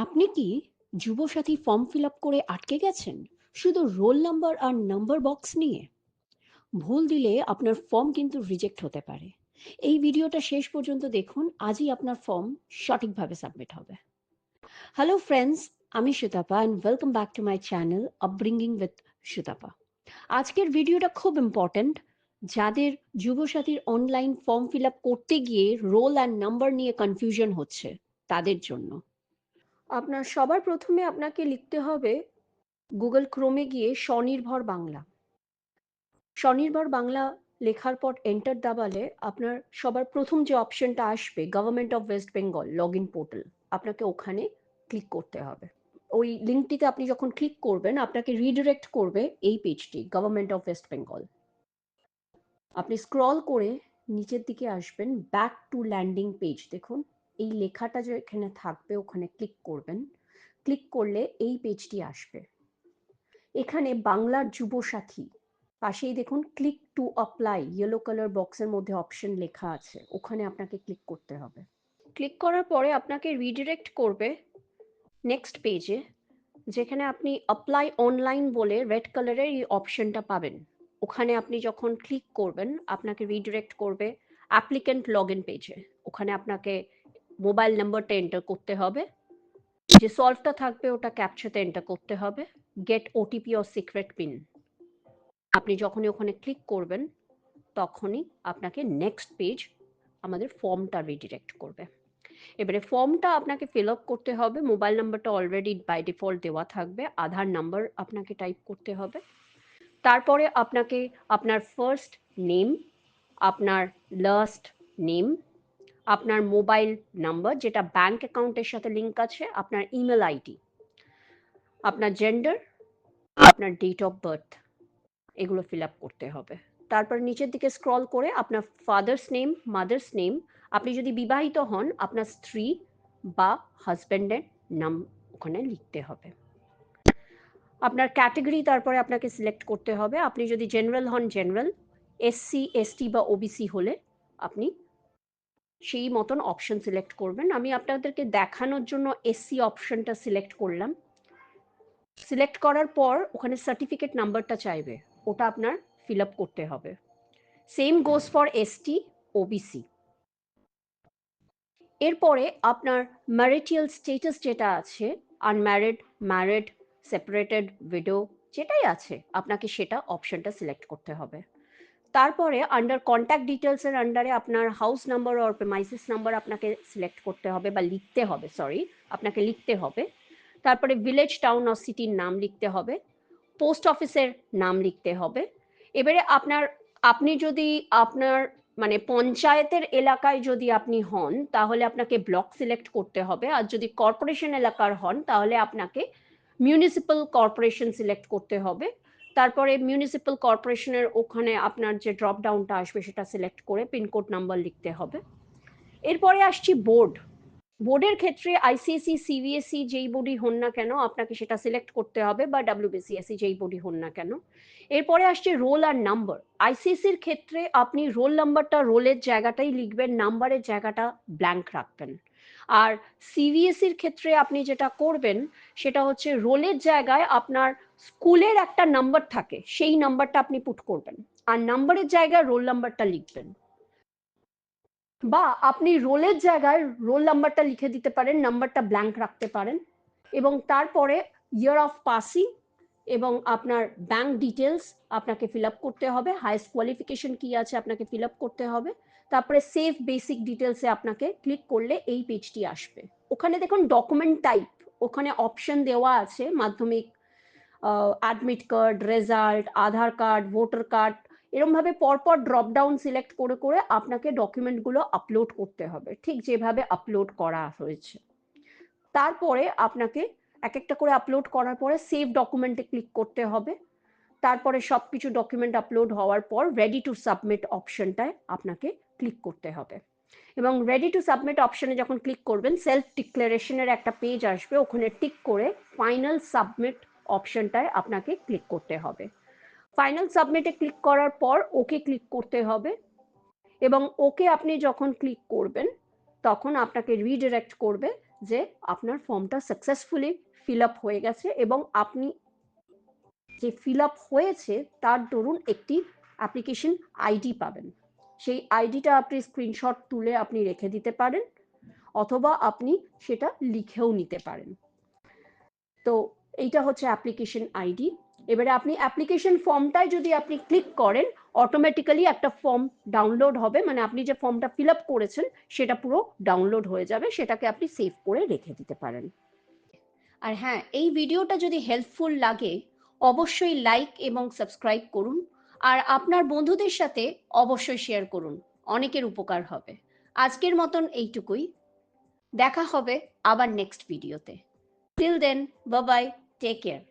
আপনি কি Yuvasathi form fill up করে আটকে গেছেন শুধু রোল নাম্বার আর নাম্বার বক্স নিয়ে? ভুল দিলে আপনার ফর্ম কিন্তু রিজেক্ট হতে পারে। এই ভিডিওটা শেষ পর্যন্ত দেখুন, আজই আপনার ফর্ম সঠিকভাবে সাবমিট হবে। হ্যালো ফ্রেন্ডস, আমি Sutapa and welcome back to my channel upbringing with Sutapa. আজকের ভিডিওটা খুব ইম্পর্ট্যান্ট। যাদের যুবসাথীর অনলাইন ফর্ম ফিল আপ করতে গিয়ে রোল অ্যান্ড নাম্বার নিয়ে কনফিউশন হচ্ছে, তাদের জন্য। আপনার সবার প্রথমে আপনাকে লিখতে হবে গুগল ক্রোমে গিয়ে স্বনির্ভর বাংলা। স্বনির্ভর বাংলা লেখার পর এন্টার দাবালে আপনার সবার প্রথম যে অপশনটা আসবে government of West Bengal log in portal, আপনাকে ওখানে ক্লিক করতে হবে। ওই লিঙ্কটিতে আপনি যখন ক্লিক করবেন আপনাকে রিডিরেক্ট করবে এই পেজটি, গভর্নমেন্ট অফ ওয়েস্ট বেঙ্গল। আপনি স্ক্রল করে নিচের দিকে আসবেন, ব্যাক টু ল্যান্ডিং পেজ। দেখুন এই লেখাটা যে এখানে থাকবে ওখানে ক্লিক করবেন। ক্লিক করলে এই পেজটি আসবে। এখানে বাংলার যুবসাথী পাশেই দেখুন click to apply yellow colour বক্সের মধ্যে অপশন লেখা আছে, ওখানে আপনাকে ক্লিক করতে হবে। ক্লিক করার পরে আপনাকে রিডিরেক্ট করবে নেক্সট পেজে, যেখানে আপনি অ্যাপ্লাই অনলাইন বলে রেড কালারের এই অপশনটা পাবেন। ওখানে আপনি যখন ক্লিক করবেন আপনাকে রিডিরেক্ট করবে অ্যাপ্লিক্যান্ট লগ ইন পেজে। ওখানে আপনাকে মোবাইল নাম্বারটা এন্টার করতে হবে, যে সলভটা থাকবে ওটা ক্যাপচাতে এন্টার করতে হবে, gate OTP or secret pin. আপনি যখনই ওখানে ক্লিক করবেন তখনই আপনাকে নেক্সট পেজ আমাদের ফর্মটা রিডিরেক্ট করবে। এবারে ফর্মটা আপনাকে ফিল আপ করতে হবে, মোবাইল নাম্বারটা অলরেডি বাই ডিফল্ট দেওয়া থাকবে, আধার নাম্বার আপনাকে টাইপ করতে হবে। তারপরে আপনাকে আপনার ফার্স্ট নেম, আপনার লাস্ট নেম, আপনার মোবাইল নাম্বার যেটা ব্যাংক অ্যাকাউন্টের সাথে লিঙ্ক আছে, আপনার ইমেল আইডি, আপনার জেন্ডার, আপনার ডেট অফ বার্থ, এগুলো ফিল আপ করতে হবে। তারপর নিচের দিকে স্ক্রল করে আপনার ফাদার্স নেম, মাদার্স নেম, আপনি যদি বিবাহিত হন আপনার স্ত্রী বা হাজব্যান্ডের নাম ওখানে লিখতে হবে। আপনার ক্যাটেগরি তারপরে আপনাকে সিলেক্ট করতে হবে। আপনি যদি জেনারেল হন জেনারেল, এসসি এসটি বা ওবিসি হলে আপনি সেই মতন অপশন সিলেক্ট করবেন। আমি আপনাদেরকে দেখানোর জন্য এসসি অপশনটা সিলেক্ট করলাম। সিলেক্ট করার পর ওখানে সার্টিফিকেট নাম্বারটা চাইবে, ওটা আপনার ফিল আপ করতে হবে। Same goes for ST, OBC. এরপরে আপনার ম্যারিটাল স্টেটাস যেটা আছে, আনম্যারিড, ম্যারিড, সেপারেটেড, উইডো, যেটাই আছে আপনাকে সেটা অপশনটা সিলেক্ট করতে হবে। তারপরে আন্ডার কন্ট্যাক্ট ডিটেলসের আন্ডারে আপনার house number or premises number আপনাকে সিলেক্ট করতে হবে বা লিখতে হবে, আপনাকে লিখতে হবে। তারপরে ভিলেজ, টাউন অর সিটির নাম লিখতে হবে, পোস্ট অফিসের নাম লিখতে হবে। এবারে আপনি যদি আপনার মানে পঞ্চায়েতের এলাকায় যদি আপনি হন তাহলে আপনাকে ব্লক সিলেক্ট করতে হবে, আর যদি কর্পোরেশন এলাকার হন তাহলে আপনাকে মিউনিসিপ্যাল কর্পোরেশন সিলেক্ট করতে হবে। তারপরে মিউনিসিপ্যাল কর্পোরেশনের ওখানে আপনার যে ড্রপ ডাউনটা আসবে সেটা সিলেক্ট করে পিনকোড নাম্বার লিখতে হবে। এরপরে আসছি বোর্ড। বোর্ডের ক্ষেত্রে আইসিএসই, সিবিএসই যেই বোর্ডই হন না কেন আপনাকে সেটা সিলেক্ট করতে হবে, বা ডাব্লিউবিসিএসই যেই বোর্ডই হন না কেন। এরপরে আসছে রোল আর নাম্বার। আইসিএসির ক্ষেত্রে আপনি রোল নাম্বারটা রোলের জায়গাটাই লিখবেন, নাম্বারের জায়গাটা ব্ল্যাঙ্ক রাখবেন। আর সিবিএসইর ক্ষেত্রে আপনি যেটা করবেন সেটা হচ্ছে রোলের জায়গায় আপনার স্কুলের একটা নাম্বার থাকে সেই নাম্বারটা আপনি পুট করবেন, আর নাম্বারের জায়গায় রোল নাম্বারটা লিখবেন। বা আপনি রোলের জায়গায় রোল নাম্বারটা লিখে দিতে পারেন, নাম্বারটা ব্ল্যাঙ্ক রাখতে পারেন। এবং তারপরে ইয়ার অফ পাসিং এবং আপনার ব্যাংক ডিটেলস আপনাকে ফিল আপ করতে হবে, হাইয়েস্ট কোয়ালিফিকেশন কি আছে আপনাকে ফিল আপ করতে হবে। তারপরে সেভ বেসিক ডিটেলসে আপনাকে ক্লিক করলে এই পেজটি আসবে। ওখানে দেখুন ডকুমেন্ট টাইপ, ওখানে অপশন দেওয়া আছে মাধ্যমিক, অ্যাডমিট কার্ড, রেজাল্ট, আধার কার্ড, ভোটার কার্ড, এরমভাবে পরপর ড্রপ ডাউন সিলেক্ট করে করে আপনাকে ডকুমেন্টগুলো আপলোড করতে হবে, ঠিক যেভাবে আপলোড করা হয়েছে। তারপরে আপনাকে এক একটা করে আপলোড করার পরে সেভ ডকুমেন্টে ক্লিক করতে হবে। তারপরে সব কিছু ডকুমেন্ট আপলোড হওয়ার পর রেডি টু সাবমিট অপশনটায় আপনাকে ক্লিক করতে হবে। এবং রেডি টু সাবমিট অপশনে যখন ক্লিক করবেন সেলফ ডিক্লারেশনের একটা পেজ আসবে, ওখানে টিক করে ফাইনাল সাবমিট অপশনটায় আপনাকে ক্লিক করতে হবে। ফাইনাল সাবমিটে ক্লিক করার পর ওকে ক্লিক করতে হবে, এবং ওকে আপনি যখন ক্লিক করবেন তখন আপনাকে রিডিরেক্ট করবে যে আপনার ফর্মটা সাকসেসফুলি ফিল আপ হয়ে গেছে এবং আপনি যে ফিল আপ হয়েছে তার দরুন একটি অ্যাপ্লিকেশন আইডি পাবেন। সেই আইডিটা আপনি স্ক্রিনশট তুলে আপনি রেখে দিতে পারেন, অথবা আপনি সেটা লিখেও নিতে পারেন। তো এইটা হচ্ছে অ্যাপ্লিকেশন আইডি। এবারে আপনি অ্যাপ্লিকেশন ফর্মটায় যদি আপনি ক্লিক করেন, অটোমেটিক্যালি একটা ফর্ম ডাউনলোড হবে, মানে আপনি যে ফর্মটা ফিল আপ করেছেন সেটা পুরো ডাউনলোড হয়ে যাবে, সেটাকে আপনি সেভ করে রেখে দিতে পারেন। আর হ্যাঁ, এই ভিডিওটা যদি হেল্পফুল লাগে অবশ্যই লাইক এবং সাবস্ক্রাইব করুন, আর আপনার বন্ধুদের সাথে অবশ্যই শেয়ার করুন, অনেকের উপকার হবে। আজকের মতন এইটুকুই, দেখা হবে আবার নেক্সট ভিডিওতে। Till then, bye bye, take care.